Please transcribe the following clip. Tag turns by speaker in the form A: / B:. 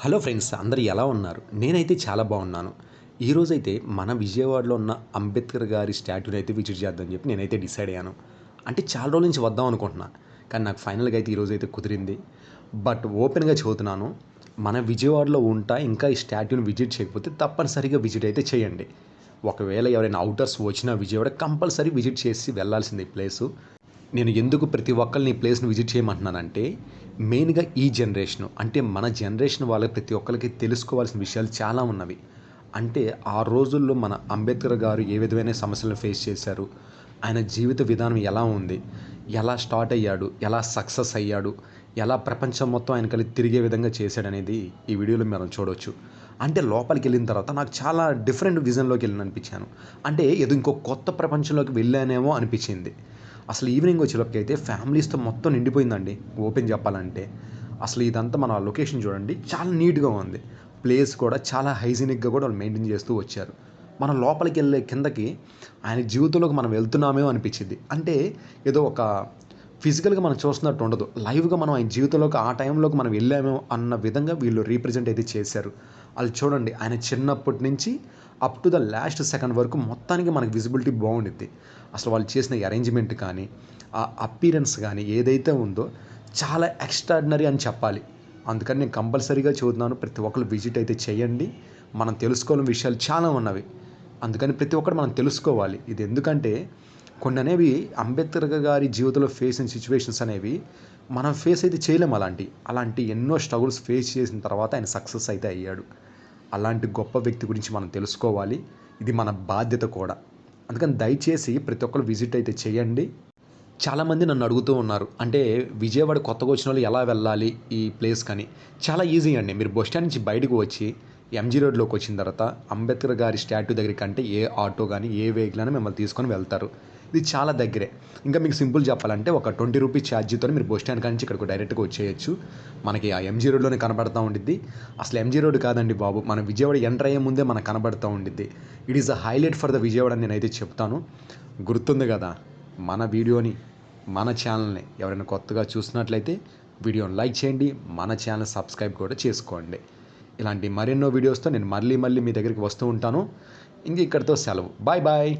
A: Hello friends, అందరూ ఎలా ఉన్నారు? నేనైతే చాలా బాగున్నాను. ఈరోజైతే మన విజయవాడలో ఉన్న అంబేద్కర్ గారి స్టాట్యూని అయితే విజిట్ చేద్దామని చెప్పి నేనైతే డిసైడ్ అయ్యాను. అంటే చాలా రోజుల నుంచి వద్దాం అనుకుంటున్నా. కానీ నాకు ఫైనల్‌గా అయితే ఈరోజైతే కుదిరింది. బట్ ఓపెన్‌గా చెబుతున్నాను. మన విజయవాడలో ఉంటా ఇంకా ఈ స్టాట్యూని విజిట్ చేయకపోతే తప్పనిసరిగా విజిట్ అయితే చేయండి. ఒకవేళ ఎవరైనా ఔటర్స్ వచ్చినా విజయవాడ కంపల్సరీ విజిట్ చేసి వెళ్ళాల్సిందే ఈ ప్లేసు. నేను ఎందుకు ప్రతి ఒక్కళ్ళని ఈ ప్లేస్‌ని విజిట్ చేయమంటున్నానంటే, మెయిన్‌గా ఈ జనరేషను అంటే మన జనరేషన్ వాళ్ళకి ప్రతి ఒక్కళ్ళకి తెలుసుకోవాల్సిన విషయాలు చాలా ఉన్నవి. అంటే ఆ రోజుల్లో మన అంబేద్కర్ గారు ఏ విధమైన సమస్యలను ఫేస్ చేశారు? ఆయన జీవిత విధానం ఎలా ఉంది? ఎలా స్టార్ట్ అయ్యాడు? ఎలా సక్సెస్ అయ్యాడు? ఎలా ప్రపంచం మొత్తం ఆయన కలిసి తిరిగే విధంగా చేశాడనేది ఈ వీడియోలో మనం చూడొచ్చు. అంటే లోపలికెళ్ళిన తర్వాత నాకు చాలా డిఫరెంట్ విజన్‌లోకి వెళ్ళాననిపించాను. అంటే ఏదో ఇంకో కొత్త ప్రపంచంలోకి వెళ్ళానేమో అనిపించింది. అసలు ఈవినింగ్ వచ్చేలోపకైతే ఫ్యామిలీస్‌తో మొత్తం నిండిపోయిందండి ఓపెన్ చెప్పాలంటే. అసలు ఇదంతా మన లొకేషన్ చూడండి చాలా నీట్‌గా ఉంది. ప్లేస్ కూడా చాలా హైజీనిక్‌గా కూడా వాళ్ళు మెయింటైన్ చేస్తూ వచ్చారు. మనం లోపలికెళ్ళే కిందకి ఆయన జీవితంలోకి మనం వెళ్తున్నామేమో అనిపించిద్ది. అంటే ఏదో ఒక ఫిజికల్‌గా మనం చూస్తున్నట్టు ఉండదు. లైవ్‌గా మనం ఆయన జీవితంలోకి ఆ టైంలోకి మనం వెళ్ళామేమో అన్న విధంగా వీళ్ళు రీప్రజెంట్ అయితే చేశారు. ఆళ్ళు చూడండి ఆయన చిన్నప్పటి నుంచి up to the last second వరకు మొత్తానికి మనకు విజిబిలిటీ బావుండిద్ది. అసలు వాళ్ళు చేసిన అరేంజ్‌మెంట్ కానీ, ఆ అపియరెన్స్ గానీ ఏదైతే ఉందో చాలా ఎక్స్ట్రార్డినరీ అని చెప్పాలి. అందుకని నేను కంపల్సరీగా చెబుతున్నాను. ప్రతి ఒక్కళ్ళు విజిట్ అయితే చేయండి. మనం తెలుసుకోవాల్సిన విషయాలు చాలా ఉన్నవి. అందుకని ప్రతి ఒక్కటి మనం తెలుసుకోవాలి. ఇది ఎందుకంటే కొన్ననేవి అంబేద్కర్ గారి జీవితంలో ఫేస్ అయిన సిట్యుయేషన్స్ అనేవి మనం ఫేస్ అయితే చేయలేము అలాంటియి. అలాంటి ఎన్నో స్ట్రగుల్స్ ఫేస్ చేసిన తర్వాత ఆయన సక్సెస్ అయితే అయ్యాడు. అలాంటి గొప్ప వ్యక్తి గురించి మనం తెలుసుకోవాలి. ఇది మన బాధ్యత కూడా. అందుకని దయచేసి ప్రతి ఒక్కళ్ళు విజిట్ అయితే చేయండి. చాలామంది నన్ను అడుగుతూ ఉన్నారు. అంటే విజయవాడ కొత్తగా వచ్చినోళ్ళు ఎలా వెళ్ళాలి ఈ ప్లేస్‌కని? చాలా ఈజీ అండి. మీరు బస్ స్టాండ్ నుంచి బయటకు వచ్చి ఎంజీ రోడ్‌లోకి వచ్చిన తర్వాత అంబేద్కర్ గారి స్టాట్యూ దగ్గరికంటే ఏ ఆటో గాని, ఏ వెహికల్ అయినా మిమ్మల్ని తీసుకొని వెళ్తారు. ఇది చాలా దగ్గరే. ఇంకా మీకు సింపుల్ చెప్పాలంటే ఒక ₹20 ఛార్జీతోని మీరు బస్ స్టాండ్ కాడ నుంచి ఇక్కడికి డైరెక్ట్‌గా వచ్చేయొచ్చు. మనకి ఆ ఎంజీ రోడ్‌లోనే కనపడతా ఉండిద్ది. అసలు ఎంజీ రోడ్ కాదండి బాబు. మన విజయవాడ ఎంటర్ అయ్యే ముందే మనకు కనబడతా ఉండిద్ది. It is the highlight for the Vijayawada అని నేనైతే చెప్తాను. గుర్తుంది గదా! మన వీడియోని, మన ఛానల్‌ని ఎవరైనా కొత్తగా చూసినట్లయితే వీడియోని లైక్ చేయండి. మన ఛానల్ సబ్స్క్రైబ్ కూడా చేసుకోండి. ఇలాంటి మరెన్నో వీడియోస్‌తో నేను మళ్ళీ మీ దగ్గరికి వస్తూ ఉంటాను. ఇంక ఇక్కడితో సెలవు. Bye bye.